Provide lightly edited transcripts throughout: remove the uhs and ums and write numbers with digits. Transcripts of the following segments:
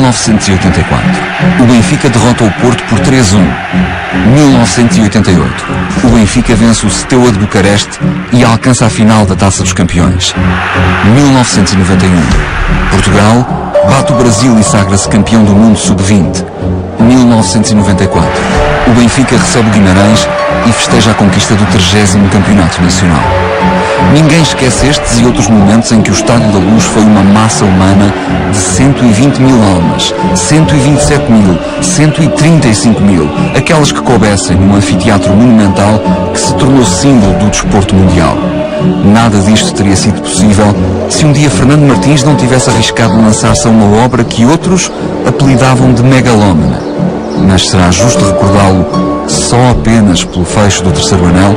1984. O Benfica derrota o Porto por 3-1. 1988. O Benfica vence o Steaua de Bucareste e alcança a final da Taça dos Campeões. 1991. Portugal bate o Brasil e sagra-se campeão do mundo sub-20. 1994. O Benfica recebe o Guimarães e festeja a conquista do 30º Campeonato Nacional. Ninguém esquece estes e outros momentos em que o Estádio da Luz foi uma massa humana de 120 mil almas, 127 mil, 135 mil, aquelas que coubessem num anfiteatro monumental que se tornou símbolo do desporto mundial. Nada disto teria sido possível se um dia Fernando Martins não tivesse arriscado lançar-se a uma obra que outros apelidavam de megalómana. Mas será justo recordá-lo só apenas pelo fecho do terceiro anel?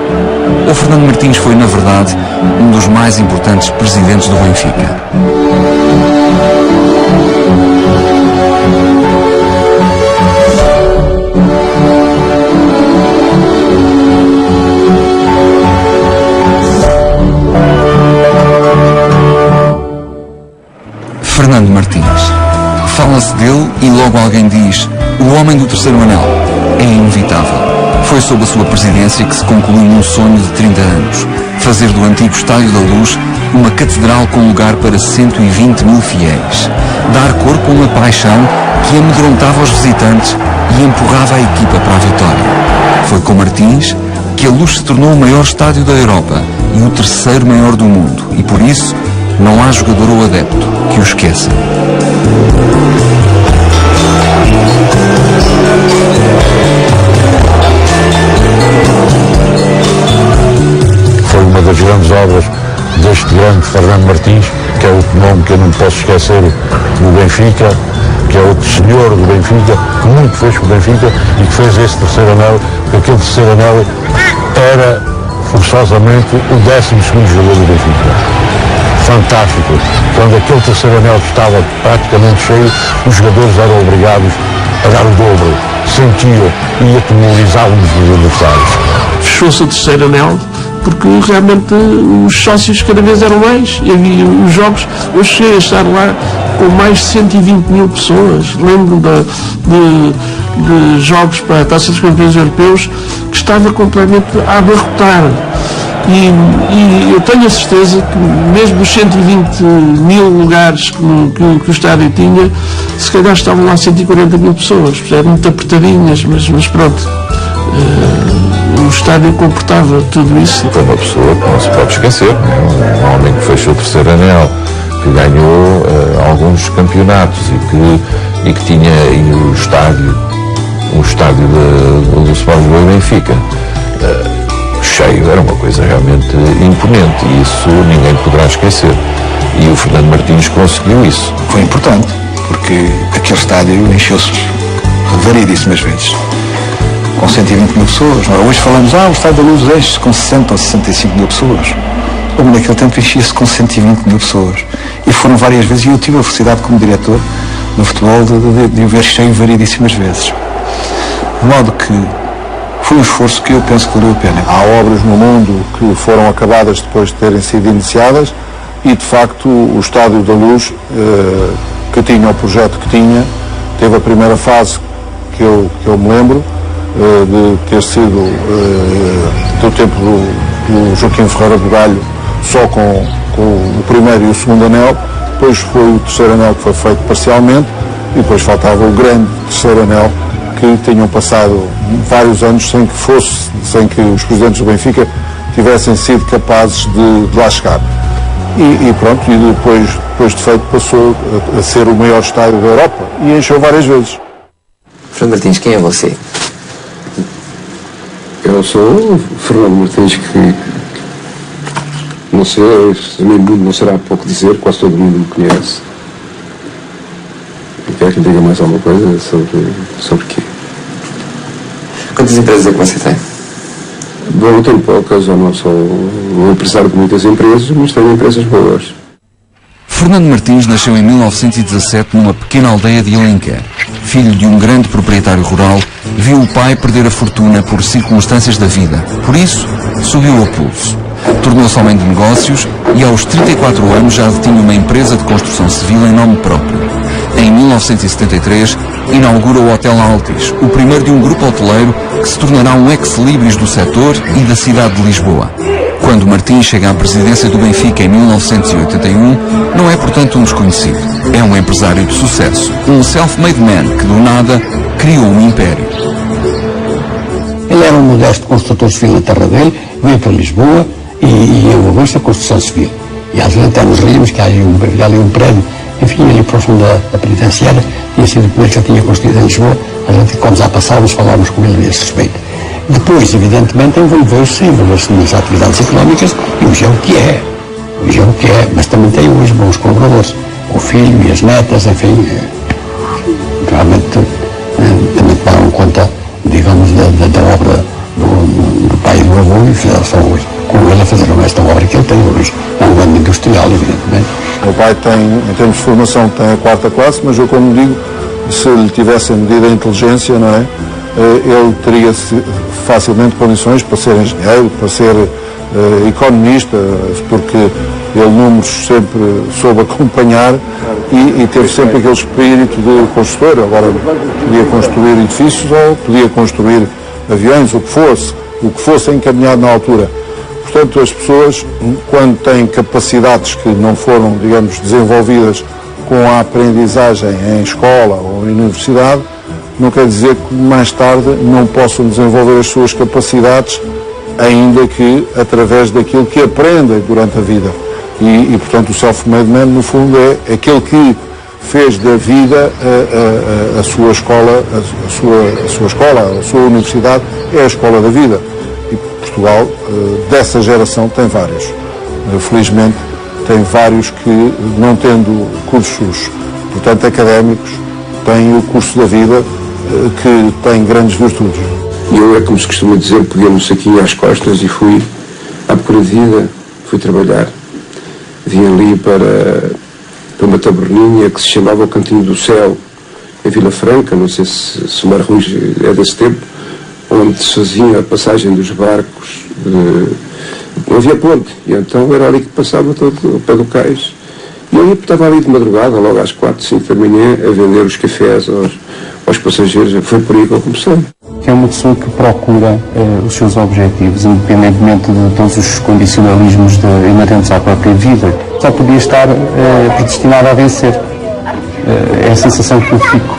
Ou Fernando Martins foi, na verdade, um dos mais importantes presidentes do Benfica? Fernando Martins. Fala-se dele e logo alguém diz: o homem do terceiro anel. É inevitável. Foi sob a sua presidência que se concluiu um sonho de 30 anos. Fazer do antigo Estádio da Luz uma catedral com lugar para 120 mil fiéis. Dar corpo a uma paixão que amedrontava os visitantes e empurrava a equipa para a vitória. Foi com Martins que a Luz se tornou o maior estádio da Europa e o terceiro maior do mundo. E por isso, não há jogador ou adepto que o esqueça. Foi uma das grandes obras deste grande Fernando Martins, que é outro nome que eu não posso esquecer, do Benfica, que é outro senhor do Benfica, que muito fez com o Benfica e que fez esse terceiro anel, porque aquele terceiro anel era forçosamente o 12º jogador do Benfica. Fantástico. Quando aquele terceiro anel estava praticamente cheio, os jogadores eram obrigados a dar o dobro, sentiam e atemorizavam os adversários. Fechou-se o terceiro anel porque realmente os sócios cada vez eram mais e havia os jogos. Eu cheguei a estar lá com mais de 120 mil pessoas. Lembro de jogos para a Taça dos Campeões Europeus que estava completamente a abarrotar. E eu tenho a certeza que mesmo os 120 mil lugares que o estádio tinha, se calhar estavam lá 140 mil pessoas, eram muito apertadinhas, mas pronto, o estádio comportava tudo isso. Foi uma pessoa que não se pode esquecer, né? Um homem que fechou o terceiro anel, que ganhou alguns campeonatos e que tinha o estádio do Sporting do Benfica cheio, era uma coisa realmente imponente e isso ninguém poderá esquecer. E o Fernando Martins conseguiu isso. Foi importante, porque aquele estádio encheu-se variedíssimas vezes, com 120 mil pessoas. Hoje falamos, o Estádio da Luz enche-se com 60 ou 65 mil pessoas. Como naquele tempo enchia-se com 120 mil pessoas. E foram várias vezes, e eu tive a felicidade como diretor do futebol de o ver cheio variedíssimas vezes. De modo que foi um esforço que eu penso que valeu a pena. Há obras no mundo que foram acabadas depois de terem sido iniciadas e, de facto, o Estádio da Luz, que tinha o projeto que tinha, teve a primeira fase que eu me lembro, de ter sido do tempo do Joaquim Ferreira Bugalho, só com o primeiro e o segundo anel. Depois foi o terceiro anel que foi feito parcialmente e depois faltava o grande terceiro anel, que tinham passado vários anos sem que os presidentes do Benfica tivessem sido capazes de lá chegar. E pronto, e depois de feito passou a ser o maior estádio da Europa e encheu várias vezes. Fernando Martins, quem é você? Eu sou o Fernando Martins, que não sei, se nem mundo não será pouco dizer, quase todo mundo me conhece. Quer que diga mais alguma coisa sobre quê? Quantas empresas é que você tem? Bom, eu tenho poucas, eu não sou um empresário de muitas empresas, mas tenho empresas boas. Fernando Martins nasceu em 1917 numa pequena aldeia de Alenquer. Filho de um grande proprietário rural, viu o pai perder a fortuna por circunstâncias da vida. Por isso, subiu ao pulso. Tornou-se homem de negócios e aos 34 anos já detinha uma empresa de construção civil em nome próprio. Em 1973, inaugura o Hotel Altis, o primeiro de um grupo hoteleiro que se tornará um ex-libris do setor e da cidade de Lisboa. Quando Martins chega à presidência do Benfica em 1981, não é, portanto, um desconhecido. É um empresário de sucesso, um self-made man que, do nada, criou um império. Ele era um modesto construtor civil na terra dele, veio para Lisboa e eu avanço a construção civil. E às vezes até nos rimos que há ali um prédio, enfim, ali próximo da penitenciária, tinha sido o primeiro que eu tinha construído em Lisboa. A gente, quando já passávamos, falávamos com ele a esse respeito. Depois, evidentemente, envolveu-se nas atividades económicas e hoje é o que é. Hoje é o que é, mas também tem hoje bons colaboradores. O filho e as netas, enfim, realmente também tomaram conta, digamos, da obra do pai e do avô e fizeram só hoje. Com ele a fazer esta obra que ele tem hoje. É um grande industrial, evidentemente. O meu pai tem, em termos de formação, tem a 4ª classe, mas eu, como digo, se lhe tivesse medida a inteligência, não é? Ele teria facilmente condições para ser engenheiro, para ser economista, porque ele números sempre soube acompanhar e teve sempre aquele espírito de construtor. Agora podia construir edifícios ou podia construir aviões, o que fosse encaminhado na altura. Portanto, as pessoas, quando têm capacidades que não foram, digamos, desenvolvidas com a aprendizagem em escola ou em universidade, não quer dizer que mais tarde não possam desenvolver as suas capacidades, ainda que através daquilo que aprendem durante a vida. E portanto, o self-made man, no fundo, é aquele que fez da vida a sua escola, a sua universidade, é a escola da vida. E Portugal, dessa geração, tem vários. Felizmente, tem vários que, não tendo cursos, portanto, académicos, têm o curso da vida, que tem grandes virtudes. E eu, é como se costuma dizer, peguei-me um saquinho às costas e fui à procura de vida, fui trabalhar. Vim ali para uma taberninha que se chamava o Cantinho do Céu, em Vila Franca, não sei se o Mar Ruiz é desse tempo, onde se fazia a passagem dos barcos, não havia ponte, e então era ali que passava todo o pé do cais. E eu estava ali de madrugada, logo às 4, 5 da manhã, a vender os cafés aos passageiros. Foi por aí que eu comecei. É uma pessoa que procura os seus objetivos, independentemente de todos os condicionalismos inerentes à própria vida. Só podia estar predestinado a vencer. É a sensação que eu fico.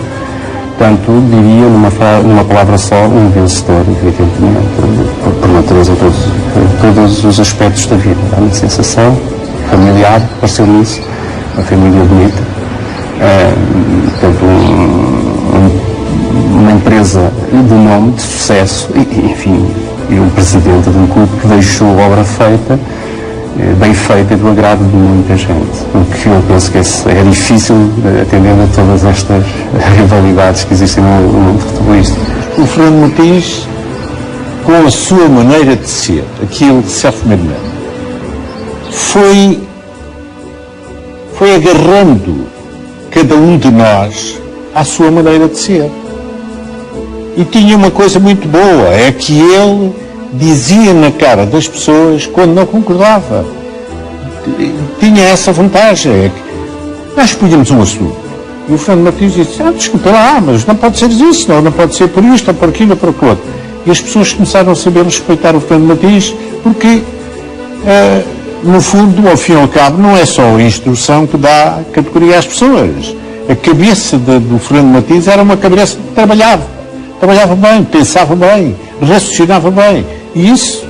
Portanto, diria, numa palavra só, um vencedor, evidentemente, por natureza, todos os aspectos da vida. Há uma sensação familiar, pareceu-me isso, uma família bonita. Portanto, uma empresa de nome, de sucesso, e, enfim, e um presidente de um clube que deixou obra feita, bem feita e do agrado de muita gente. O que eu penso que é difícil, atendendo a todas estas rivalidades que existem no mundo futebolístico. O Fernando Martins, com a sua maneira de ser, aquele self-made man, foi agarrando cada um de nós à sua maneira de ser. E tinha uma coisa muito boa, é que ele dizia na cara das pessoas quando não concordava. Tinha essa vantagem, é que nós punhamos um assunto. E o Fernando Martins disse, desculpa lá, mas não pode ser isso, não pode ser por isto, ou por aquilo, ou por aquilo outro. E as pessoas começaram a saber respeitar o Fernando Martins, porque, no fundo, ao fim e ao cabo, não é só a instrução que dá categoria às pessoas. A cabeça do Fernando Martins era uma cabeça que trabalhava bem, pensava bem, raciocinava bem. E isso,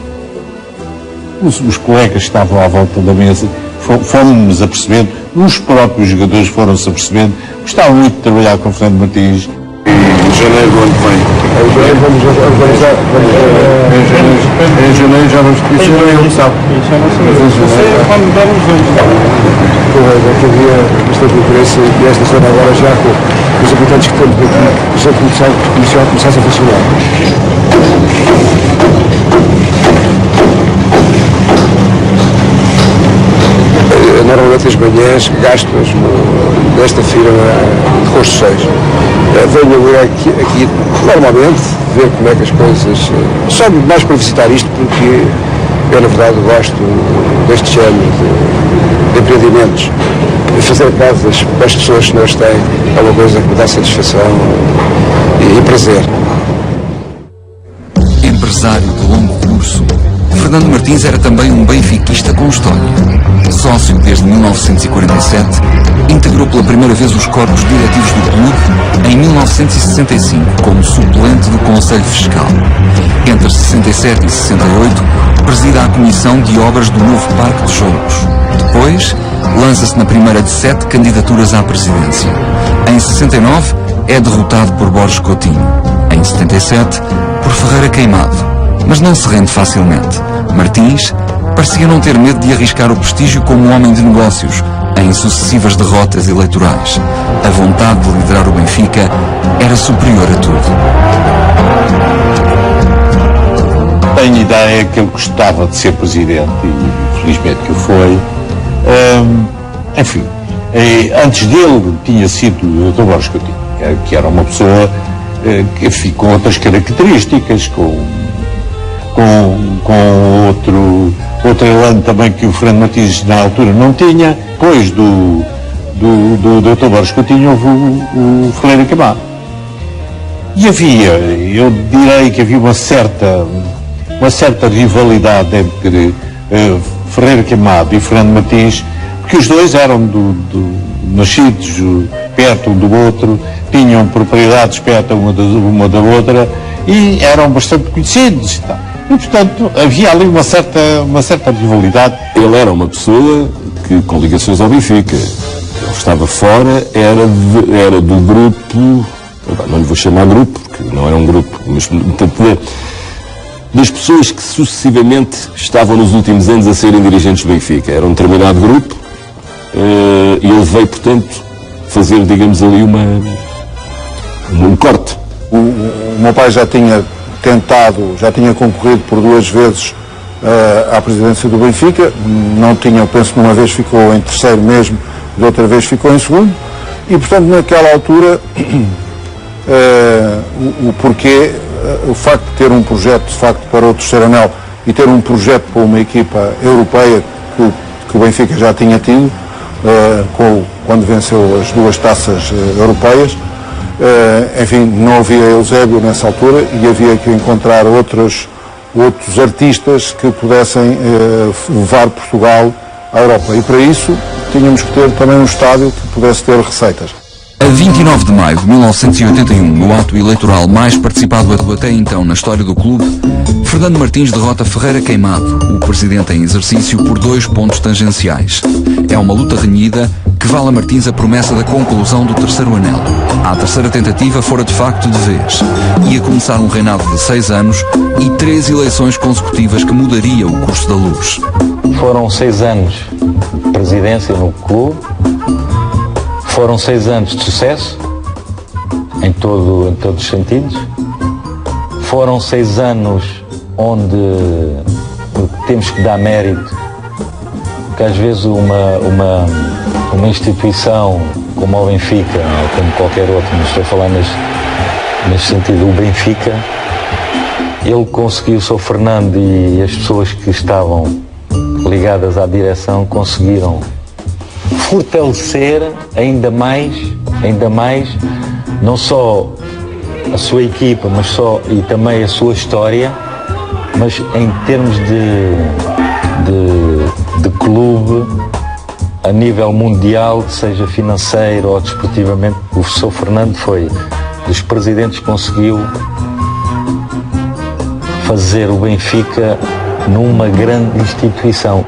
os colegas que estavam à volta da mesa fomos-nos apercebendo, os próprios jogadores foram-se apercebendo, gostavam muito de trabalhar com o Fernando Martins. Em janeiro do ano que vem. Em janeiro vamos organizar, em janeiro já vamos pedir janeiro, sabe? Quando der os dois. Que havia bastante interesse e esta semana agora já com os habitantes que temos aqui, já começasse a funcionar. Normalmente as manhãs gasto-as nesta firma de construções. Venho aqui normalmente ver como é que as coisas... Só mais para visitar isto porque eu na verdade gosto deste género de empreendimentos. fazer casa das pessoas que nós têm é uma coisa que me dá satisfação e prazer. Empresário de longo curso, Fernando Martins era também um benfiquista com história. Sócio desde 1947, integrou pela primeira vez os corpos diretivos do clube em 1965 como suplente do Conselho Fiscal. Entre 67 e 68, presida a Comissão de Obras do novo Parque de Jogos. Depois, lança-se na primeira de 7 candidaturas à presidência. Em 69, é derrotado por Borges Coutinho. Em 77, por Ferreira Queimado. Mas não se rende facilmente. Martins parecia não ter medo de arriscar o prestígio como homem de negócios em sucessivas derrotas eleitorais. A vontade de liderar o Benfica era superior a tudo. Tenho ideia que ele gostava de ser presidente e felizmente que o foi. Enfim, antes dele tinha sido o Dr. Borges Coutinho, que era uma pessoa que com outras características, com outro elan também que o Fernando Martins na altura não tinha. Depois do Dr. Borges Coutinho houve o Ferreira Queimado. E eu direi que havia uma certa rivalidade entre Ferreira Queimado e Fernando Martins, porque os dois eram nascidos perto um do outro, tinham propriedades perto uma da outra e eram bastante conhecidos. E, portanto, havia ali uma certa rivalidade. Ele era uma pessoa que, com ligações ao Benfica, ele estava fora, era do grupo, não lhe vou chamar grupo, porque não era um grupo, mas das pessoas que sucessivamente estavam nos últimos anos a serem dirigentes do Benfica. Era um determinado grupo e ele veio, portanto, fazer, digamos ali, um corte. O meu pai já tinha concorrido por 2 vezes à presidência do Benfica, não tinha, eu penso que uma vez ficou em terceiro mesmo, e outra vez ficou em segundo, e portanto naquela altura o porquê, o facto de ter um projeto de facto para o terceiro anel e ter um projeto para uma equipa europeia que o Benfica já tinha tido, quando venceu as 2 taças europeias. Enfim, não havia Eusébio nessa altura e havia que encontrar outros artistas que pudessem levar Portugal à Europa. E para isso tínhamos que ter também um estádio que pudesse ter receitas. A 29 de maio de 1981, no ato eleitoral mais participado até então na história do clube, Fernando Martins derrota Ferreira Queimado, o presidente em exercício, por 2 pontos tangenciais. É uma luta renhida que vale a Martins a promessa da conclusão do terceiro anel. A terceira tentativa fora de facto de vez. Ia começar um reinado de 6 anos e 3 eleições consecutivas que mudariam o curso da luz. Foram 6 anos de presidência no clube. Foram 6 anos de sucesso, em todos os sentidos. Foram 6 anos onde temos que dar mérito, que às vezes uma instituição como o Benfica, ou como qualquer outro, não estou a falar neste sentido, o Benfica, ele conseguiu, o Sr. Fernando e as pessoas que estavam ligadas à direção conseguiram fortalecer ainda mais, não só a sua equipa, e também a sua história, mas em termos de clube a nível mundial, seja financeiro ou desportivamente. O Sr. Fernando foi dos presidentes que conseguiu fazer o Benfica numa grande instituição.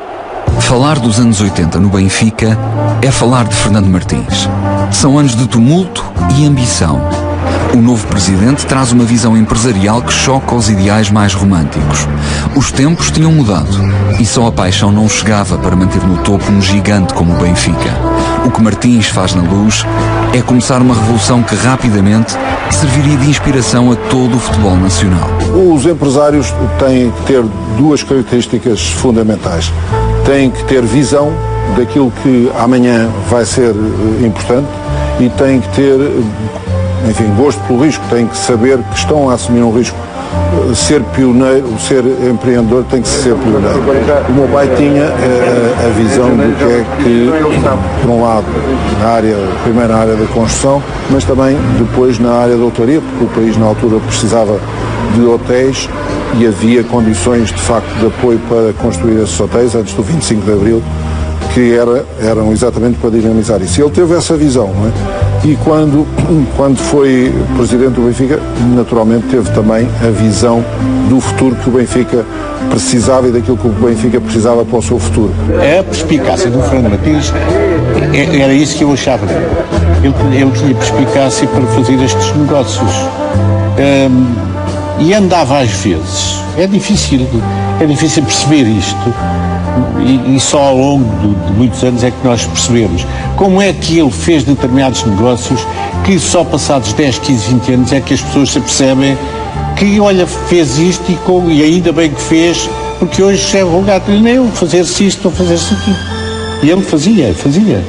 Falar dos anos 80 no Benfica é falar de Fernando Martins. São anos de tumulto e ambição. O novo presidente traz uma visão empresarial que choca os ideais mais românticos. Os tempos tinham mudado e só a paixão não chegava para manter no topo um gigante como o Benfica. O que Martins faz na Luz é começar uma revolução que rapidamente serviria de inspiração a todo o futebol nacional. Os empresários têm que ter 2 características fundamentais. Têm que ter visão daquilo que amanhã vai ser importante e têm que ter enfim, gosto pelo risco, têm que saber que estão a assumir um risco. Ser pioneiro, ser empreendedor, tem que ser pioneiro. O meu pai tinha a visão do que é que, por um lado, na primeira área da construção, mas também depois na área da hotelaria, porque o país na altura precisava de hotéis e havia condições de facto de apoio para construir esses hotéis antes do 25 de Abril, que eram exatamente para dinamizar isso. Ele teve essa visão, não é? E quando foi presidente do Benfica, naturalmente teve também a visão do futuro que o Benfica precisava e daquilo que o Benfica precisava para o seu futuro. A perspicácia do Fernando Martins era isso que eu achava dele. Ele tinha perspicácia para fazer estes negócios. E andava às vezes. É difícil perceber isto. E só ao longo de muitos anos é que nós percebemos como é que ele fez determinados negócios que só passados 10, 15, 20 anos é que as pessoas se percebem que, olha, fez isto e ainda bem que fez, porque hoje é vulgar-lhe nem fazer-se isto ou fazer-se aquilo. E ele fazia.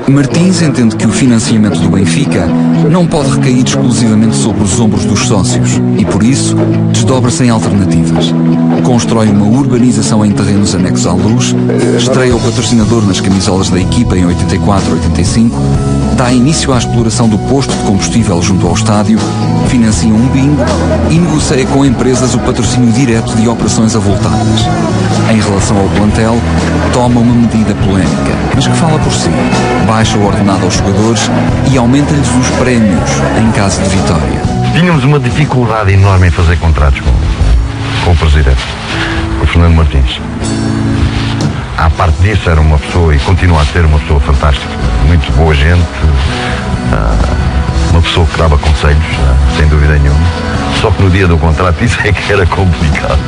Martins entende que o financiamento do Benfica não pode recair exclusivamente sobre os ombros dos sócios e, por isso, desdobra-se em alternativas. Constrói uma urbanização em terrenos anexos à Luz, estreia o patrocinador nas camisolas da equipa em 84-85, dá início à exploração do posto de combustível junto ao estádio, financia um bingo e negocia com empresas o patrocínio direto de operações avultadas. Em relação ao plantel, toma uma medida polémica, mas que fala por si. Baixa o ordenado aos jogadores e aumenta-lhes os prémios em caso de vitória. Tínhamos uma dificuldade enorme em fazer contratos com o presidente, com o Fernando Martins. À parte disso, era uma pessoa, e continua a ser uma pessoa fantástica, muito boa gente, uma pessoa que dava conselhos, sem dúvida nenhuma. Só que no dia do contrato isso é que era complicado.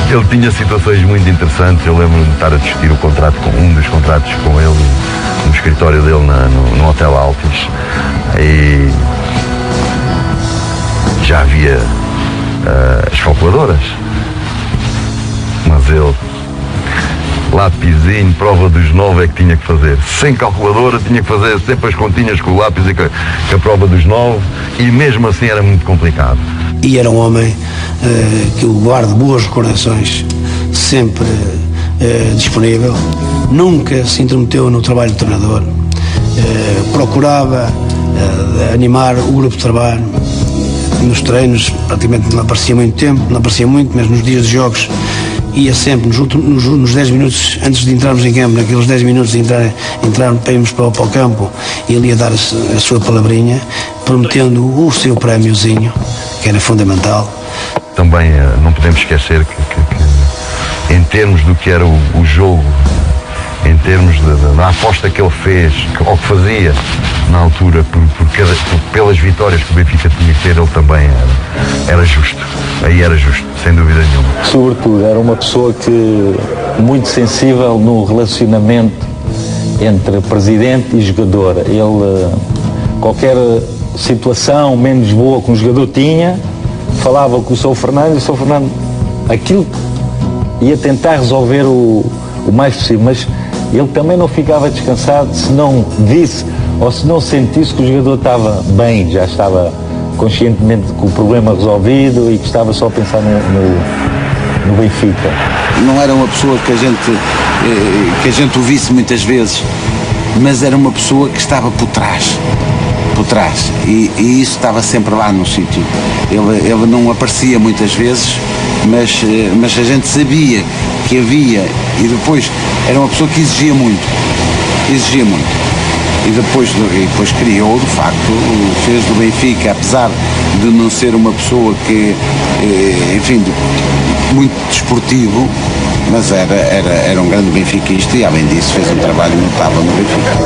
Ele tinha situações muito interessantes. Eu lembro-me de estar a discutir o contrato um dos contratos com ele no escritório dele no Hotel Altis, e já havia as calculadoras, mas ele, lápisinho, prova dos 9 é que tinha que fazer. Sem calculadora tinha que fazer sempre as continhas com o lápis e com a prova dos 9, e mesmo assim era muito complicado. E era um homem que eu guardo boas recordações, sempre disponível, nunca se intrometeu no trabalho do treinador, procurava animar o grupo de trabalho. Nos treinos praticamente não aparecia muito, mas nos dias de jogos ia sempre, nos 10 minutos antes de entrarmos em campo, naqueles 10 minutos de entrar para irmos para o campo, ele ia dar a sua palavrinha, prometendo o seu prémiozinho, que era fundamental. Também não podemos esquecer que em termos do que era o jogo, em termos da aposta que ele fez, ou que fazia na altura, pelas vitórias que o Benfica tinha que ter, ele também era justo. Aí era justo, sem dúvida nenhuma. Sobretudo, era uma pessoa muito sensível no relacionamento entre presidente e jogador. Ele, qualquer situação menos boa que um jogador tinha, falava com o Sr. Fernando, e o Sr. Fernando aquilo ia tentar resolver o mais possível, mas ele também não ficava descansado se não visse ou se não sentisse que o jogador estava bem, já estava conscientemente com o problema resolvido e que estava só a pensar no Benfica. Não era uma pessoa que a gente ouvisse muitas vezes, mas era uma pessoa que estava por trás. E isso estava sempre lá no sítio. Ele não aparecia muitas vezes, mas a gente sabia que havia, e depois era uma pessoa que exigia muito. E depois criou, de facto, fez do Benfica, apesar de não ser uma pessoa que, enfim, muito desportivo, mas era um grande benfiquista, e além disso fez um trabalho notável no Benfica.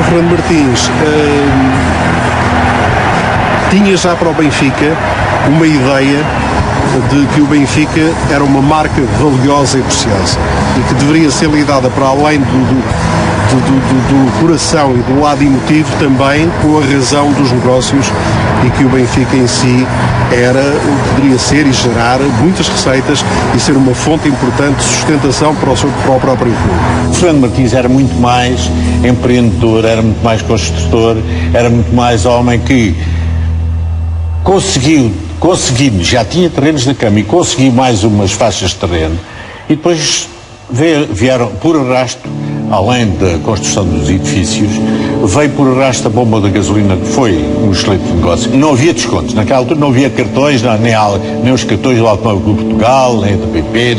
Fernando Martins tinha já para o Benfica uma ideia de que o Benfica era uma marca valiosa e preciosa e que deveria ser lidada para além do coração e do lado emotivo também com a razão dos negócios, e que o Benfica em si poderia ser e gerar muitas receitas e ser uma fonte importante de sustentação para o próprio clube. Fernando Martins era muito mais empreendedor, era muito mais construtor, era muito mais homem que conseguiu, já tinha terrenos na cama e conseguiu mais umas faixas de terreno, e depois vieram por arrasto, além da construção dos edifícios, veio por arrasto a bomba da gasolina, que foi um excelente negócio. Não havia descontos, naquela altura não havia cartões, nem os cartões do Automóvel Clube de Portugal, nem do PP,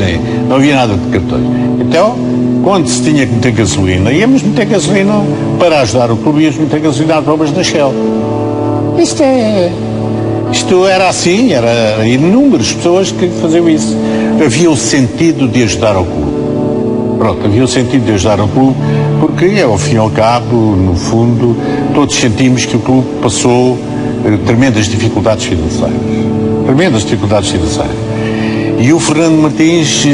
não havia nada de cartões. Então, quando se tinha que meter gasolina, íamos meter gasolina para ajudar o clube, íamos meter gasolina às bombas da Shell. Isto era assim, era inúmeras pessoas que faziam isso. Havia o sentido de ajudar ao clube. Pronto, havia o sentido de ajudar ao clube, porque, ao fim e ao cabo, no fundo, todos sentimos que o clube passou tremendas dificuldades financeiras. E o Fernando Martins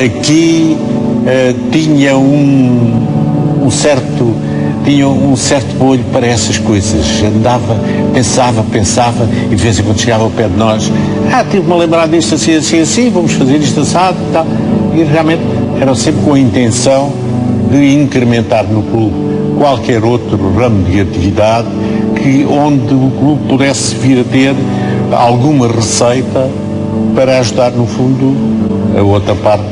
aqui tinha um certo olho para essas coisas. Andava, pensava, e de vez em quando chegava ao pé de nós, tive-me a lembrar disto assim, vamos fazer isto assado e tal. E realmente era sempre com a intenção de incrementar no clube qualquer outro ramo de atividade onde o clube pudesse vir a ter alguma receita para ajudar, no fundo, a outra parte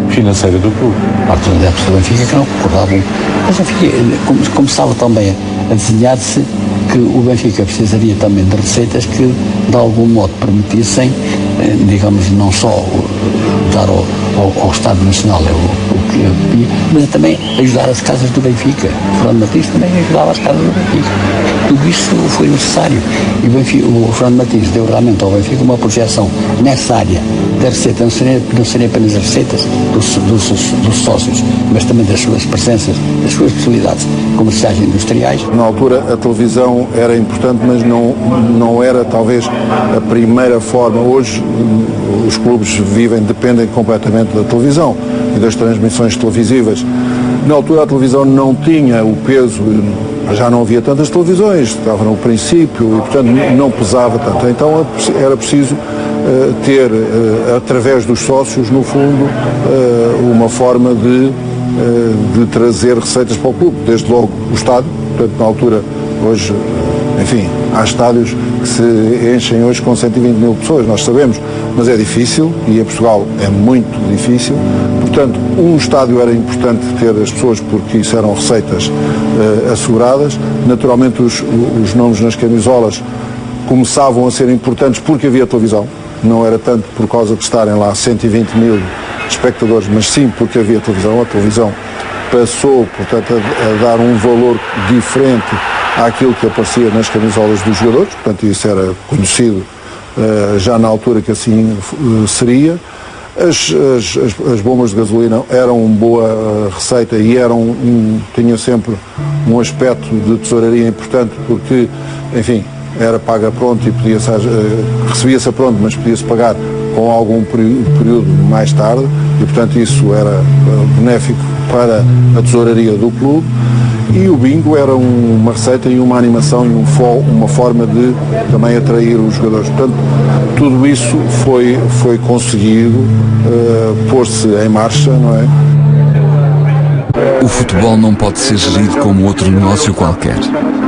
financeira do clube. Parte dos adeptos do Benfica que não concordavam. Mas, enfim, começava também a desenhar-se que o Benfica precisaria também de receitas que, de algum modo, permitissem, digamos, não só dar ao Estado Nacional o que pedia, mas também ajudar as casas do Benfica. O Fernando Martins também ajudava as casas do Benfica. Tudo isso foi necessário. E o Fernando Martins deu realmente ao Benfica uma projeção nessa área da receita, não seriam apenas as receitas dos sócios, mas também das suas presenças, das suas possibilidades comerciais e industriais. Na altura a televisão era importante, mas não era talvez a primeira forma. Hoje os clubes dependem completamente da televisão e das transmissões televisivas. Na altura a televisão não tinha o peso, já não havia tantas televisões, estava no princípio e portanto não pesava tanto. Então era preciso ter, através dos sócios, no fundo, uma forma de trazer receitas para o clube. Desde logo o estádio, portanto na altura, hoje, enfim, há estádios que se enchem hoje com 120 mil pessoas, nós sabemos, mas é difícil e em Portugal é muito difícil. Portanto, um estádio era importante ter as pessoas porque isso eram receitas asseguradas. Naturalmente os nomes nas camisolas começavam a ser importantes porque havia televisão. Não era tanto por causa de estarem lá 120 mil espectadores, mas sim porque havia televisão. A televisão passou, portanto, a dar um valor diferente àquilo que aparecia nas camisolas dos jogadores, portanto isso era conhecido já na altura que assim seria. As bombas de gasolina eram uma boa receita e tinham sempre um aspecto de tesouraria importante porque, enfim, era paga pronto e recebia-se a pronto, mas podia-se pagar com algum período mais tarde e, portanto, isso era benéfico para a tesouraria do clube. E o bingo era uma receita e uma animação e uma forma de também atrair os jogadores. Portanto, tudo isso foi conseguido pôr-se em marcha, não é? O futebol não pode ser gerido como outro negócio qualquer.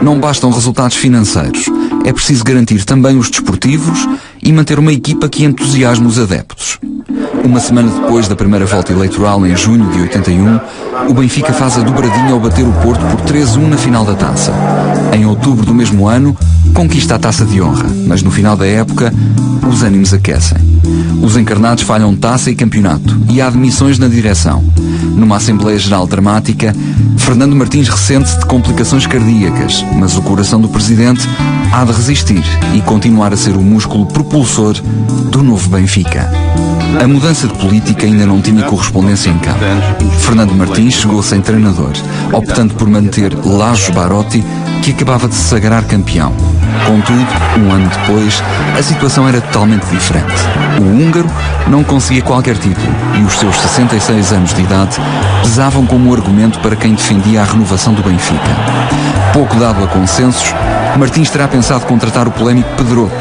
Não bastam resultados financeiros. É preciso garantir também os desportivos e manter uma equipa que entusiasme os adeptos. Uma semana depois da primeira volta eleitoral, em junho de 81, o Benfica faz a dobradinha ao bater o Porto por 3-1 na final da Taça. Em outubro do mesmo ano, conquista a Taça de Honra, mas no final da época, os ânimos aquecem. Os encarnados falham taça e campeonato e há demissões na direção. Numa Assembleia Geral dramática, Fernando Martins ressente-se de complicações cardíacas, mas o coração do presidente há de resistir e continuar a ser o músculo propulsor do novo Benfica. A mudança de política ainda não tinha correspondência em campo. Fernando Martins chegou sem treinador, optando por manter Lajos Barotti, que acabava de se sagrar campeão. Contudo, um ano depois, a situação era totalmente diferente. O húngaro não conseguia qualquer título e os seus 66 anos de idade pesavam como argumento para quem defendia a renovação do Benfica. Pouco dado a consensos, Martins terá pensado contratar o polémico Pedroto,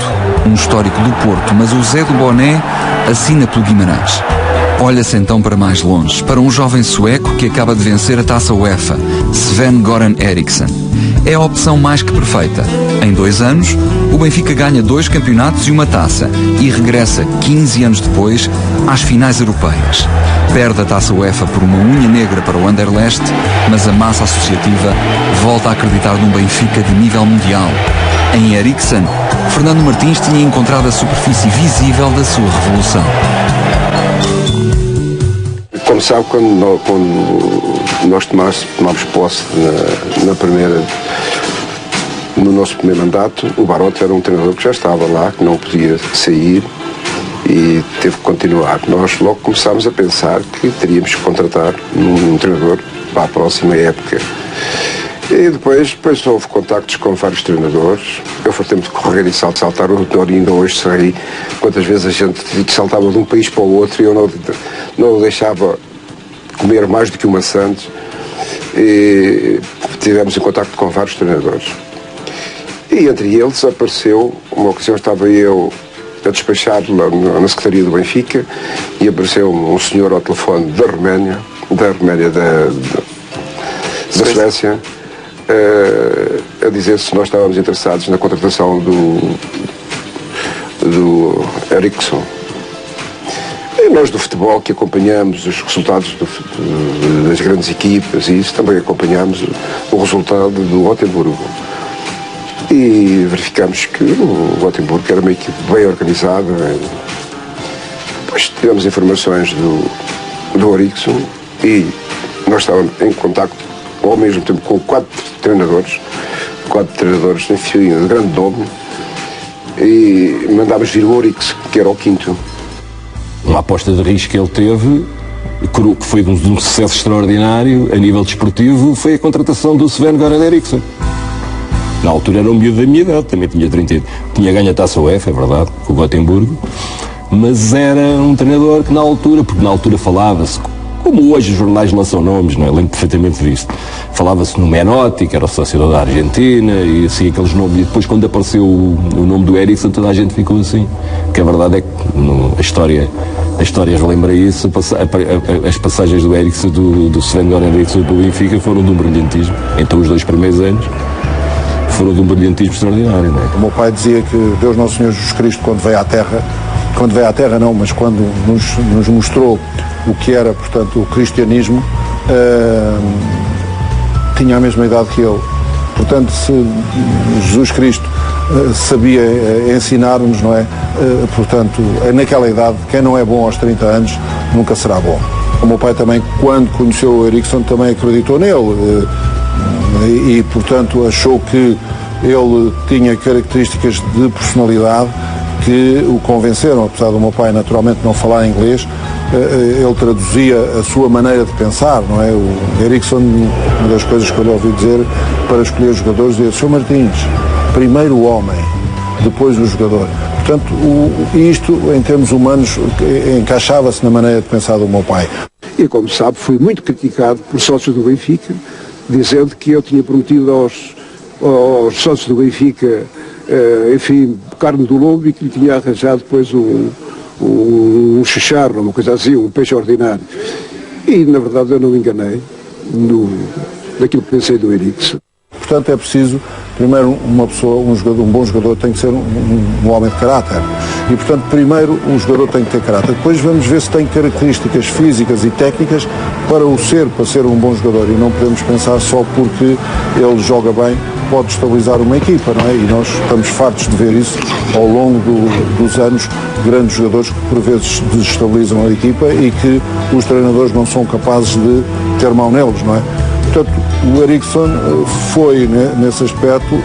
um histórico do Porto, mas o Zé do Boné assina pelo Guimarães. Olha-se então para mais longe, para um jovem sueco que acaba de vencer a taça UEFA, Sven-Göran Eriksson. É a opção mais que perfeita. Em 2 anos, o Benfica ganha 2 campeonatos e uma taça e regressa 15 anos depois às finais europeias. Perde a taça UEFA por uma unha negra para o Anderlecht, mas a massa associativa volta a acreditar num Benfica de nível mundial. Em Eriksson, Fernando Martins tinha encontrado a superfície visível da sua revolução. Como sabe, quando nós tomámos posse no nosso primeiro mandato, o Barota era um treinador que já estava lá, que não podia sair e teve que continuar. Nós logo começámos a pensar que teríamos que contratar um treinador para a próxima época. E depois houve contactos com vários treinadores. Eu fui tempo de correr e saltar. O Dori ainda hoje sei quantas vezes a gente saltava de um país para o outro e eu não o deixava comer mais do que uma Santos. E tivemos em contacto com vários treinadores. E entre eles apareceu, uma ocasião estava eu a despachar lá na Secretaria do Benfica e apareceu um senhor ao telefone da Roménia da Suécia, a dizer se nós estávamos interessados na contratação do Eriksson. E nós do futebol, que acompanhamos os resultados das grandes equipas e isso, também acompanhamos o resultado do Gotemburgo. E verificamos que o Gotemburgo era uma equipe bem organizada. Depois tivemos informações do Eriksson e nós estávamos em contacto ao mesmo tempo com 4 treinadores, enfim, de grande nome, e mandámos vir o Eriksson, que era o 5º. Uma aposta de risco que ele teve, que foi de um sucesso extraordinário a nível desportivo, foi a contratação do Sven-Göran Eriksson. Na altura era um miúdo da minha idade, também tinha ganho a taça UEFA, é verdade, com o Gotemburgo, mas era um treinador que na altura falava-se, como hoje os jornais lançam nomes, não é? Lembro perfeitamente disto. Falava-se no Menotti, que era o sócio da Argentina, e assim aqueles nomes, e depois quando apareceu o nome do Eriksson, toda a gente ficou assim. Porque a verdade é que a história relembra isso, as passagens do Eriksson, do Sven-Göran Eriksson do Benfica foram de um brilhantismo. Então os 2 primeiros anos foram de um brilhantismo extraordinário, não é? O meu pai dizia que Deus Nosso Senhor Jesus Cristo, quando veio à Terra não, mas quando nos mostrou o que era, portanto, o cristianismo, tinha a mesma idade que ele. Portanto, se Jesus Cristo sabia ensinar-nos, não é? Portanto, naquela idade, quem não é bom aos 30 anos, nunca será bom. O meu pai também, quando conheceu o Eriksson, também acreditou nele e, portanto, achou que ele tinha características de personalidade que o convenceram, apesar do meu pai naturalmente não falar inglês, ele traduzia a sua maneira de pensar, não é? O Eriksson, uma das coisas que eu lhe ouvi dizer para escolher jogadores, dizia: Sr. Martins, primeiro o homem, depois o jogador. Portanto, isto, em termos humanos, encaixava-se na maneira de pensar do meu pai. E, como sabe, fui muito criticado por sócios do Benfica, dizendo que eu tinha prometido aos sócios do Benfica, enfim, carne do lombo, e que lhe tinha arranjado depois um chicharro, uma coisa assim, um peixe ordinário. E, na verdade, eu não me enganei naquilo que pensei do Eriksson. Portanto, é preciso, primeiro, um bom jogador tem que ser um homem de caráter. E, portanto, primeiro o jogador tem que ter caráter. Depois vamos ver se tem características físicas e técnicas para ser um bom jogador. E não podemos pensar só porque ele joga bem, pode estabilizar uma equipa, não é? E nós estamos fartos de ver isso ao longo dos anos, grandes jogadores que por vezes desestabilizam a equipa e que os treinadores não são capazes de ter mão neles, não é? Portanto, o Eriksson foi, nesse aspecto,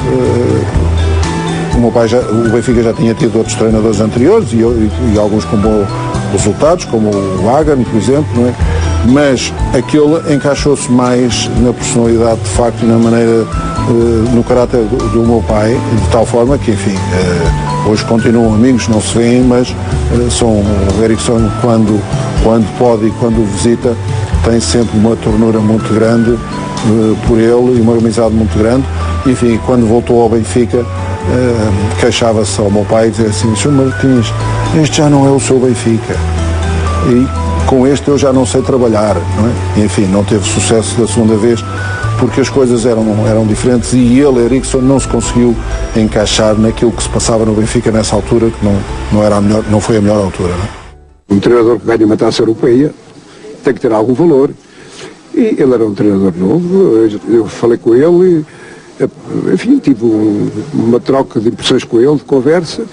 o Benfica já tinha tido outros treinadores anteriores e alguns com bons resultados, como o Hagan, por exemplo, não é? mas aquele encaixou-se mais na personalidade de facto e na maneira, no caráter do meu pai, de tal forma que, enfim, hoje continuam amigos, não se veem, mas o Eriksson, quando pode e quando o visita, tem sempre uma ternura muito grande por ele e uma amizade muito grande. Enfim, quando voltou ao Benfica, queixava-se ao meu pai e dizia assim: Sr. Martins, este já não é o seu Benfica. E com este eu já não sei trabalhar, não é? E, enfim, não teve sucesso da segunda vez porque as coisas eram diferentes e ele, Eriksson, não se conseguiu encaixar naquilo que se passava no Benfica nessa altura, que não foi a melhor altura. Não é? Um treinador que ganha uma taça europeia tem que ter algum valor. E ele era um treinador novo, eu falei com ele, enfim, tive uma troca de impressões com ele, de conversa,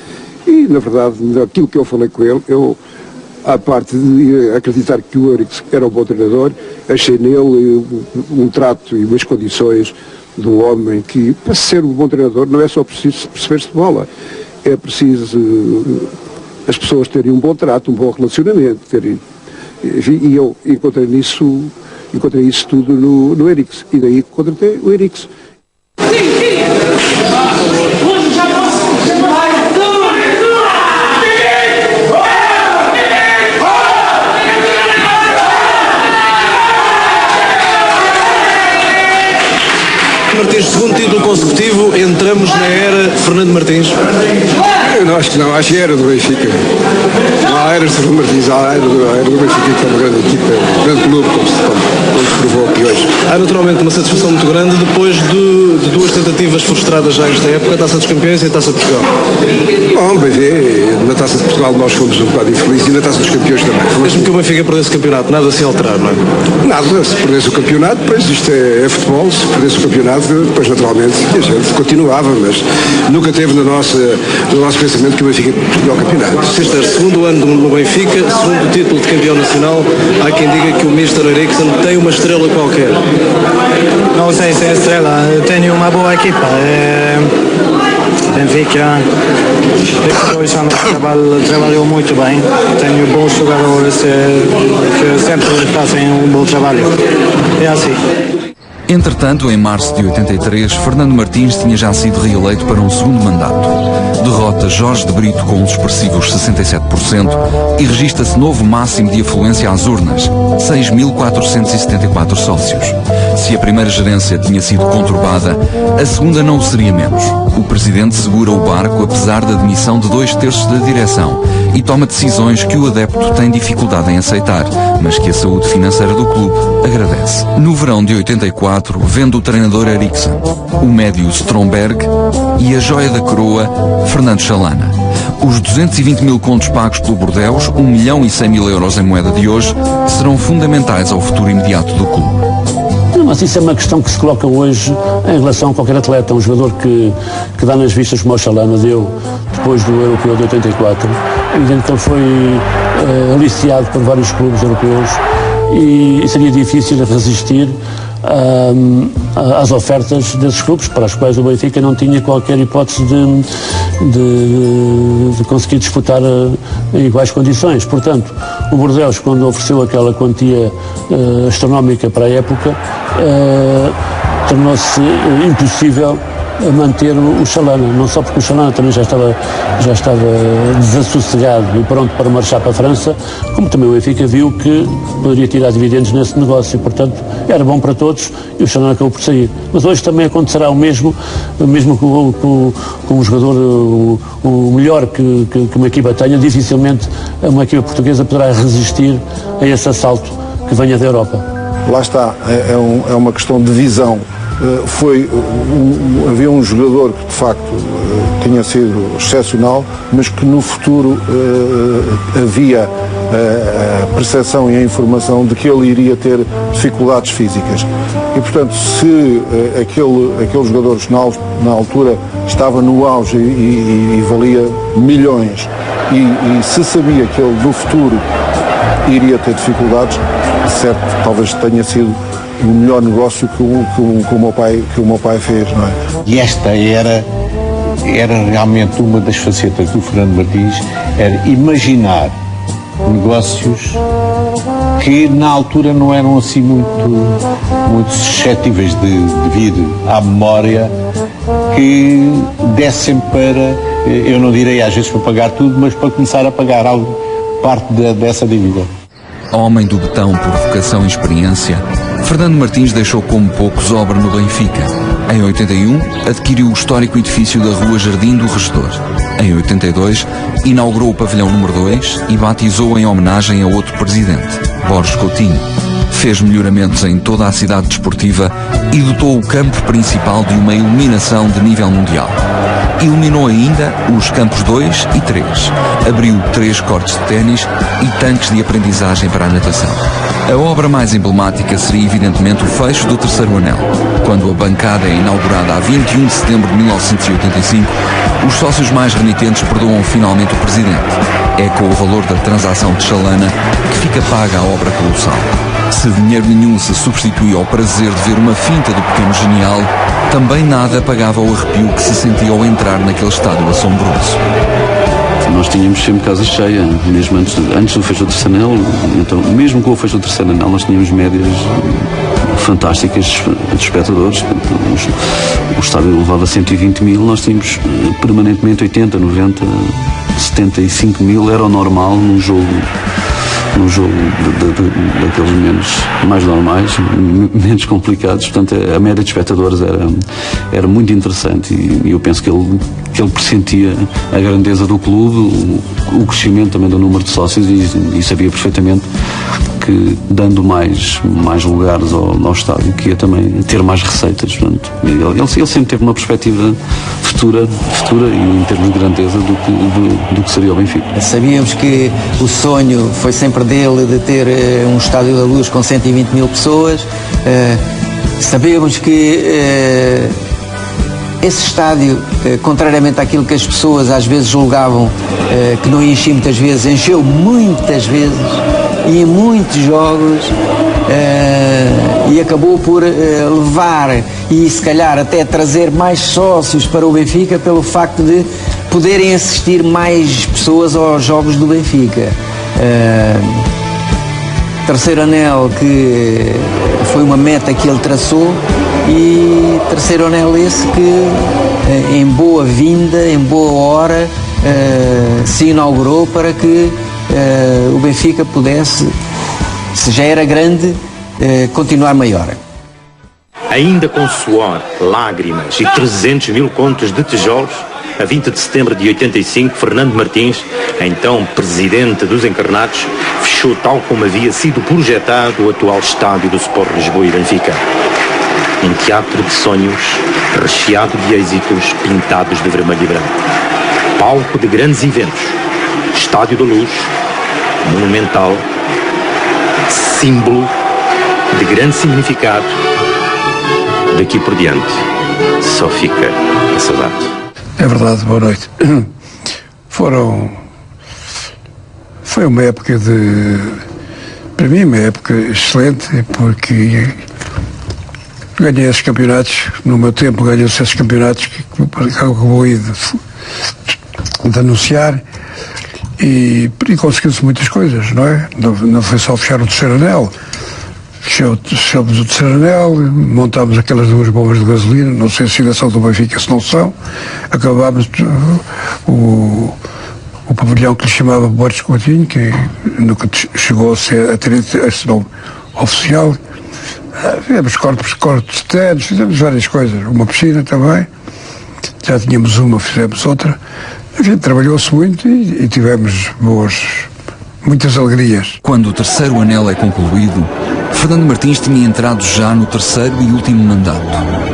e na verdade, aquilo que eu falei com ele, à parte de acreditar que o Eriksson era um bom treinador, achei nele um trato e umas condições de um homem que, para ser um bom treinador, não é só preciso perceber-se de bola, é preciso as pessoas terem um bom trato, um bom relacionamento, enfim, e eu encontrei isso tudo no Eriksson, e daí contratei o Eriksson. Martins, segundo título consecutivo, entramos na era Fernando Martins. Eu não, acho que não, acho que era do Benfica. Não há eras de Fernando Martins, há a era do Benfica, que é uma grande equipa, um grande clube, como se provou aqui hoje. Há naturalmente uma satisfação muito grande depois de duas tentativas frustradas já esta época, a Taça dos Campeões e a Taça de Portugal. Bom, bem vê, na Taça de Portugal nós fomos um bocado infelizes e na Taça dos Campeões também. Mesmo que o Benfica perdesse o campeonato, nada se alterar, não é? Nada, se perdesse o campeonato, depois isto é futebol, se perdesse o campeonato, depois naturalmente a gente continuava, mas nunca teve no nosso pensamento que o Benfica perdia o campeonato. Sister, segundo ano no Benfica, segundo título de campeão nacional, há quem diga que o Mr. Eriksson tem uma estrela qualquer. Não sei se é estrela, eu tenho uma boa equipa. Benfica, dois anos trabalhou muito bem, tenho bons jogadores que sempre fazem um bom trabalho. É assim. Entretanto, em março de 83, Fernando Martins tinha já sido reeleito para um segundo mandato. Derrota Jorge de Brito com os expressivos 67% e registra-se novo máximo de afluência às urnas, 6.474 sócios. Se a primeira gerência tinha sido conturbada, a segunda não o seria menos. O presidente segura o barco apesar da demissão de 2/3 da direção e toma decisões que o adepto tem dificuldade em aceitar, mas que a saúde financeira do clube agradece. No verão de 84, vende o treinador Eriksson, o médio Stromberg e a joia da coroa, Fernando Chalana. Os 220 mil contos pagos pelo Bordeaux, 1.100.000 euros em moeda de hoje, serão fundamentais ao futuro imediato do clube. Mas isso é uma questão que se coloca hoje em relação a qualquer atleta. Um jogador que dá nas vistas como o Chalana deu depois do Europeu de 84. É evidente que ele foi aliciado por vários clubes europeus e seria difícil resistir às ofertas desses clubes, para as quais o Benfica não tinha qualquer hipótese de conseguir disputar em iguais condições. Portanto, o Bordeaux, quando ofereceu aquela quantia astronómica para a época, tornou-se impossível manter o Chalana, não só porque o Chalana também já estava desassossegado e pronto para marchar para a França, como também o Benfica viu que poderia tirar dividendos nesse negócio, portanto era bom para todos e o Chalana acabou por sair. Mas hoje também acontecerá o mesmo com um jogador, o melhor que uma equipa tenha, dificilmente uma equipa portuguesa poderá resistir a esse assalto que venha da Europa. Lá está, é uma questão de visão. Havia um jogador que de facto tinha sido excepcional, mas que no futuro havia a percepção e a informação de que ele iria ter dificuldades físicas. E portanto, se aquele jogador na altura estava no auge e valia milhões e se sabia que ele no futuro iria ter dificuldades, certo, talvez tenha sido o melhor negócio que o meu pai fez, não é? E esta era realmente uma das facetas do Fernando Martins, era imaginar negócios que na altura não eram assim muito suscetíveis de vir à memória, que dessem para, eu não direi às vezes para pagar tudo, mas para começar a pagar algo, parte dessa dívida. Homem do betão por vocação e experiência, Fernando Martins deixou como poucos obra no Benfica. Em 81, adquiriu o histórico edifício da Rua Jardim do Regedor. Em 82, inaugurou o pavilhão número 2 e batizou em homenagem a outro presidente, Borges Coutinho. Fez melhoramentos em toda a cidade desportiva e dotou o campo principal de uma iluminação de nível mundial. Iluminou ainda os campos 2 e 3. Abriu 3 cortes de ténis e tanques de aprendizagem para a natação. A obra mais emblemática seria evidentemente o fecho do terceiro anel. Quando a bancada é inaugurada a 21 de setembro de 1985, os sócios mais renitentes perdoam finalmente o presidente. É com o valor da transação de chalana que fica paga a obra colossal. Se dinheiro nenhum se substitui ao prazer de ver uma finta do pequeno genial, também nada pagava o arrepio que se sentia ao entrar naquele estádio assombroso. Nós tínhamos sempre casa cheia, mesmo antes do fecho do terceiro anel, então, mesmo com o fecho do terceiro anel, nós tínhamos médias fantásticas de espectadores. O estádio levava 120 mil, nós tínhamos permanentemente 80, 90, 75 mil, era o normal num jogo daqueles mais normais, menos complicados. Portanto, a média de espectadores era muito interessante e eu penso que ele pressentia a grandeza do clube, o crescimento também do número de sócios e sabia perfeitamente que dando mais lugares ao estádio que ia também ter mais receitas. Portanto, ele sempre teve uma perspectiva futura e em termos de grandeza do que seria o Benfica. Sabíamos que o sonho foi sempre dele de ter um Estádio da Luz com 120 mil pessoas. Sabíamos que esse estádio, contrariamente àquilo que as pessoas às vezes julgavam que não enchia muitas vezes, encheu muitas vezes e em muitos jogos e acabou por levar e se calhar até trazer mais sócios para o Benfica pelo facto de poderem assistir mais pessoas aos jogos do Benfica. Terceiro anel que foi uma meta que ele traçou e terceiro anel esse que em boa vinda, em boa hora se inaugurou para que o Benfica pudesse, se já era grande, continuar maior. Ainda com suor, lágrimas e 300 mil contos de tijolos, a 20 de setembro de 85, Fernando Martins, então presidente dos Encarnados, fechou tal como havia sido projetado o atual estádio do Sport Lisboa e Benfica. Um teatro de sonhos, recheado de êxitos pintados de vermelho e branco. Palco de grandes eventos, Estádio da Luz, monumental, símbolo de grande significado. Daqui por diante, só fica a saudade. É verdade, boa noite. Foi uma época para mim, uma época excelente, porque ganhei esses campeonatos, no meu tempo ganhei-se esses campeonatos que acabou de anunciar e conseguiu-se muitas coisas, não é? Não foi só fechar o terceiro anel. Fechamos o terceiro anel, montámos aquelas 2 bombas de gasolina, não sei se ainda são do Benfica, se não são. Acabámos o pavilhão que lhe chamava Borges Coutinho, que nunca chegou a ter esse nome oficial. Fizemos cortes de ténis, fizemos várias coisas, uma piscina também. Já tínhamos uma, fizemos outra. Enfim, trabalhou-se muito e tivemos muitas alegrias. Quando o terceiro anel é concluído, Fernando Martins tinha entrado já no terceiro e último mandato.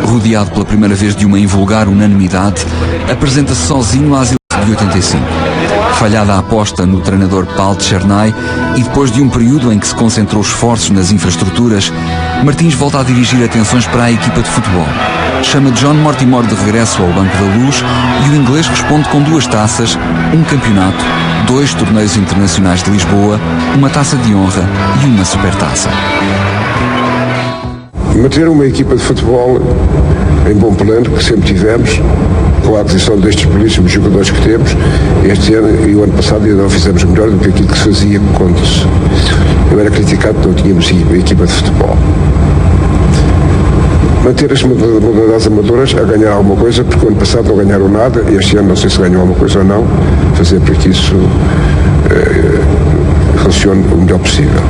Rodeado pela primeira vez de uma invulgar unanimidade, apresenta-se sozinho às eleições de 85. Falhada a aposta no treinador Paulo Chernay e depois de um período em que se concentrou esforços nas infraestruturas, Martins volta a dirigir atenções para a equipa de futebol. Chama John Mortimer de regresso ao Banco da Luz e o inglês responde com 2 taças, um campeonato, 2 torneios internacionais de Lisboa, uma taça de honra e uma supertaça. Manter uma equipa de futebol em bom plano, que sempre tivemos, com a aquisição destes belíssimos jogadores que temos, este ano e o ano passado ainda não fizemos melhor do que aquilo que se fazia quando Eu era criticado porque não tínhamos equipa de futebol. Manter as modalidades amadoras a ganhar alguma coisa, porque o ano passado não ganharam nada, e este ano não sei se ganham alguma coisa ou não, fazer para que isso funcione o melhor possível.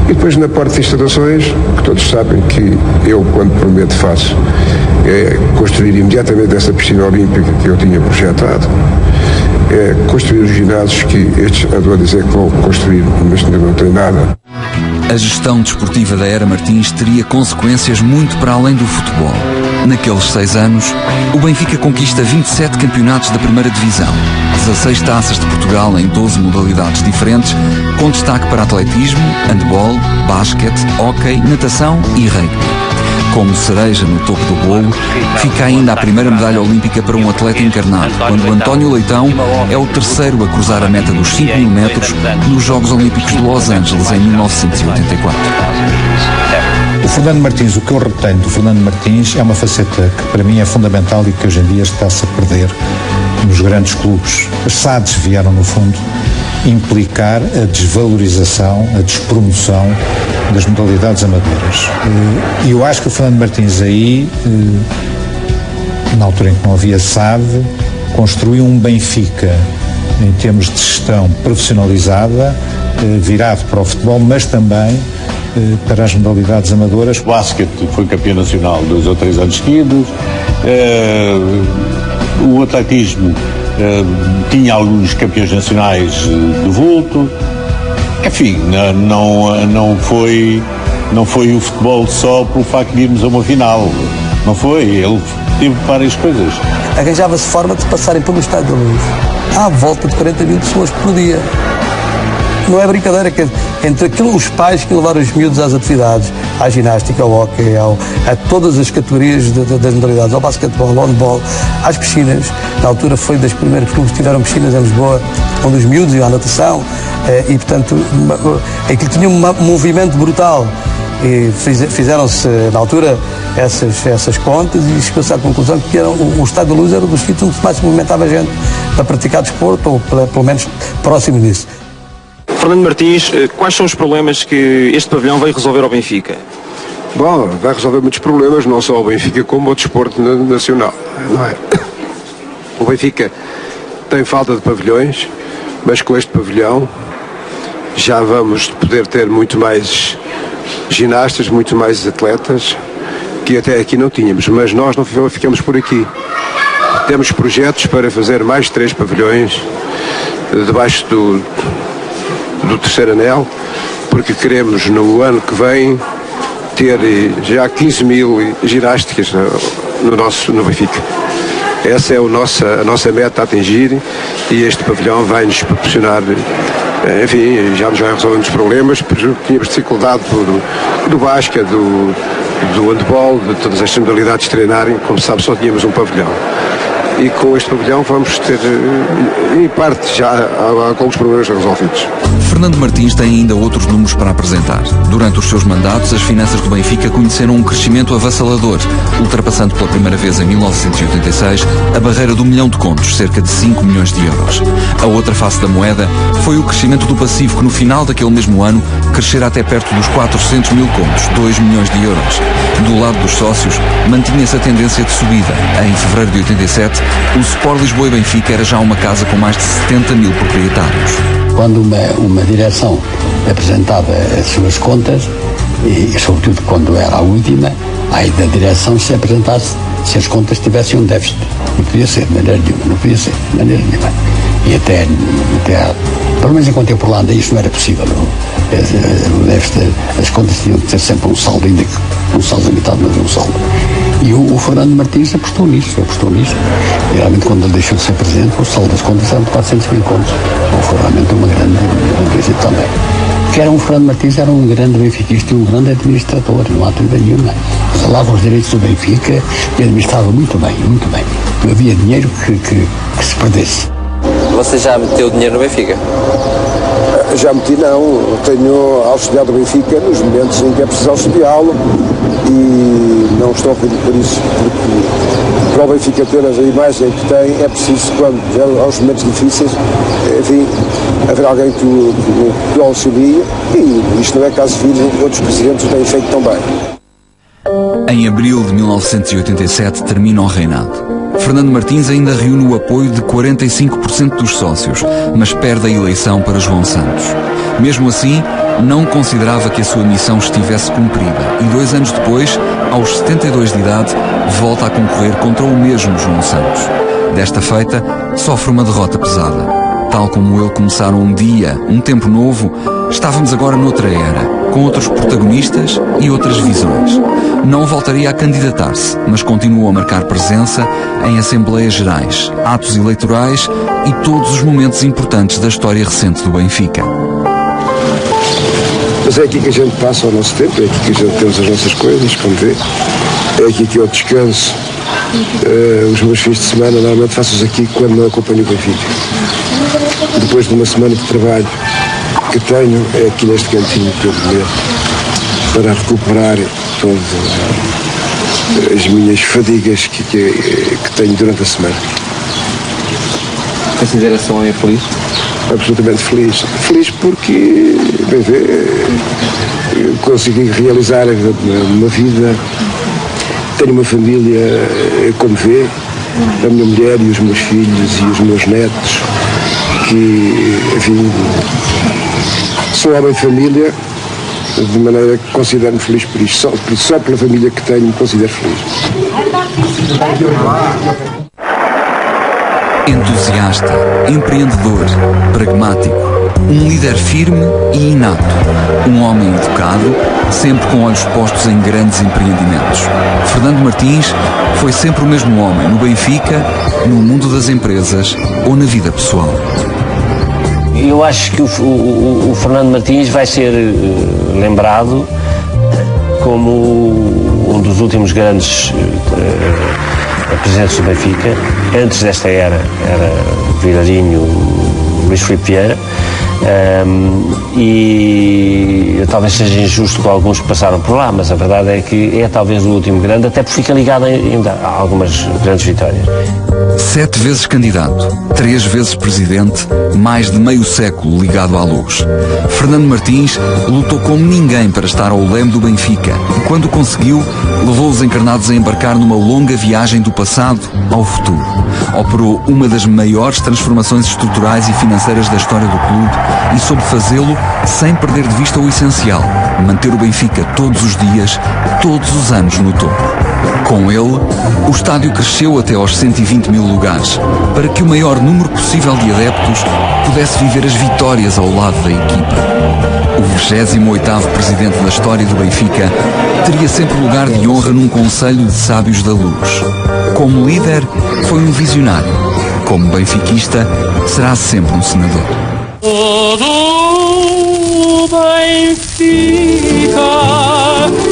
E depois na parte de instalações, que todos sabem que eu, quando prometo, faço, é construir imediatamente essa piscina olímpica que eu tinha projetado, é construir os ginásios que estes andam a dizer que vão construir, mas ainda não tem nada. A gestão desportiva da era Martins teria consequências muito para além do futebol. Naqueles 6 anos, o Benfica conquista 27 campeonatos da primeira divisão, 16 taças de Portugal em 12 modalidades diferentes, com destaque para atletismo, handball, basquete, hóquei, natação e rugby. Como cereja no topo do bolo, fica ainda a primeira medalha olímpica para um atleta encarnado, quando António Leitão é o terceiro a cruzar a meta dos 5.000 metros nos Jogos Olímpicos de Los Angeles em 1984. O Fernando Martins, o que eu retenho do Fernando Martins é uma faceta que para mim é fundamental e que hoje em dia está-se a perder nos grandes clubes. As SADs vieram, no fundo, implicar a desvalorização, a despromoção das modalidades amadoras. E eu acho que o Fernando Martins aí, na altura em que não havia SAD, construiu um Benfica em termos de gestão profissionalizada, virado para o futebol, mas também para as modalidades amadoras. O basquete foi campeão nacional 2 ou 3 anos seguidos, o atletismo tinha alguns campeões nacionais de vulto, enfim, não foi o futebol só pelo facto de irmos a uma final, não foi, ele teve várias coisas. Arranjava-se forma de passarem pelo Estádio da Luz à volta de 40 mil pessoas por dia. Não é brincadeira, que entre os pais que levaram os miúdos às atividades, à ginástica, ao hóquei, a todas as categorias das modalidades, ao basquetebol, ao handball, às piscinas. Na altura foi das primeiras clubes que tiveram piscinas em Lisboa, onde os miúdos iam à natação, e portanto aquilo tinha um movimento brutal. E fizeram-se na altura essas contas e chegou-se à conclusão que o Estádio da Luz era um dos sítios onde mais se movimentava gente para praticar desporto, ou pelo menos próximo disso. Fernando Martins, quais são os problemas que este pavilhão veio resolver ao Benfica? Bom, vai resolver muitos problemas, não só ao Benfica como ao desporto nacional, não é? O Benfica tem falta de pavilhões, mas com este pavilhão já vamos poder ter muito mais ginastas, muito mais atletas, que até aqui não tínhamos, mas nós não ficamos por aqui. Temos projetos para fazer mais 3 pavilhões debaixo do terceiro anel, porque queremos no ano que vem ter já 15.000 ginásticas no Benfica. Essa é a nossa meta a atingir, e este pavilhão vai nos proporcionar, enfim, já nos vai resolver muitos problemas, porque tínhamos dificuldade do basquete, do handball, de todas estas modalidades treinarem, como sabe, só tínhamos um pavilhão. E com este pavilhão vamos ter, em parte, já há alguns problemas resolvidos. Fernando Martins tem ainda outros números para apresentar. Durante os seus mandatos, as finanças do Benfica conheceram um crescimento avassalador, ultrapassando pela primeira vez em 1986 a barreira do 1 milhão de contos, cerca de 5 milhões de euros. A outra face da moeda foi o crescimento do passivo, que no final daquele mesmo ano crescera até perto dos 400 mil contos, 2 milhões de euros. Do lado dos sócios, mantinha-se a tendência de subida. Em fevereiro de 87, o Sport Lisboa e Benfica era já uma casa com mais de 70 mil proprietários. Quando uma direção apresentava as suas contas, e sobretudo quando era a última, aí da direção se apresentasse se as contas tivessem um déficit. Não podia ser de maneira nenhuma, não podia ser de maneira nenhuma. E até pelo menos enquanto eu por lá andei, isso não era possível. O déficit, as contas tinham que ter sempre um saldo, ainda que um saldo limitado, mas um saldo. E o Fernando Martins apostou nisso. E realmente, quando ele deixou de ser presidente, o saldo das contas eram de 400 mil contos. Foi realmente uma grande êxito também. Que o Fernando Martins era um grande benfiquista e um grande administrador, não há dúvida nenhuma. Falava os direitos do Benfica e administrava muito bem, muito bem. Não havia dinheiro que se perdesse. Você já meteu dinheiro no Benfica? Já meti não, tenho auxiliado o Benfica nos momentos em que é preciso auxiliá-lo e não estou ofendido por isso, porque para o Benfica ter a imagem que tem é preciso, quando aos momentos difíceis, enfim, haver alguém que o auxilie, e isto não é caso filho, outros presidentes o têm feito também. Em abril de 1987 termina o reinado. Fernando Martins ainda reúne o apoio de 45% dos sócios, mas perde a eleição para João Santos. Mesmo assim, não considerava que a sua missão estivesse cumprida e 2 anos depois, aos 72 de idade, volta a concorrer contra o mesmo João Santos. Desta feita, sofre uma derrota pesada. Tal como ele começaram um dia, um tempo novo, estávamos agora noutra era, com outros protagonistas e outras visões. Não voltaria a candidatar-se, mas continuou a marcar presença em assembleias gerais, atos eleitorais e todos os momentos importantes da história recente do Benfica. Mas é aqui que a gente passa o nosso tempo, é aqui que a gente temos as nossas coisas, como vê. É aqui que eu descanso. Os meus fins de semana normalmente faço-os aqui quando não acompanho o Benfica. Depois de uma semana de trabalho que tenho, é aqui neste cantinho que eu vou para recuperar todas as minhas fadigas que tenho durante a semana. Considera-se um homem feliz? Absolutamente feliz. Feliz porque, bem ver, consegui realizar uma vida, tenho uma família, como vê, a minha mulher e os meus filhos e os meus netos, que, enfim, sou homem de família, de maneira que considero-me feliz por isto. Só pela família que tenho me considero feliz. Entusiasta, empreendedor, pragmático, um líder firme e inato, um homem educado, sempre com olhos postos em grandes empreendimentos. Fernando Martins foi sempre o mesmo homem no Benfica, no mundo das empresas ou na vida pessoal. Eu acho que o Fernando Martins vai ser lembrado como um dos últimos grandes presidentes do Benfica. Antes desta era Vilarinho, Luís Filipe Vieira, e talvez seja injusto com alguns que passaram por lá, mas a verdade é que é talvez o último grande, até porque fica ligado ainda a algumas grandes vitórias. 7 vezes candidato, 3 vezes presidente, mais de meio século ligado à luz. Fernando Martins lutou como ninguém para estar ao leme do Benfica e, quando o conseguiu, levou os encarnados a embarcar numa longa viagem do passado ao futuro. Operou uma das maiores transformações estruturais e financeiras da história do clube e soube fazê-lo sem perder de vista o essencial: manter o Benfica todos os dias, todos os anos no topo. Com ele, o estádio cresceu até aos 120 mil lugares, para que o maior número possível de adeptos pudesse viver as vitórias ao lado da equipa. O 28º presidente da história do Benfica teria sempre lugar de honra num conselho de sábios da luz. Como líder, foi um visionário. Como benfiquista, será sempre um senador. Todo Benfica,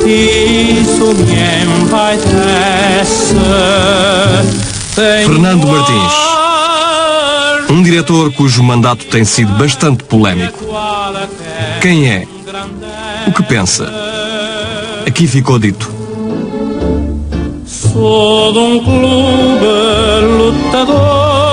isso me embaitece. Fernando Martins, um diretor cujo mandato tem sido bastante polémico. Quem é? O que pensa? Aqui ficou dito. Sou de um clube lutador.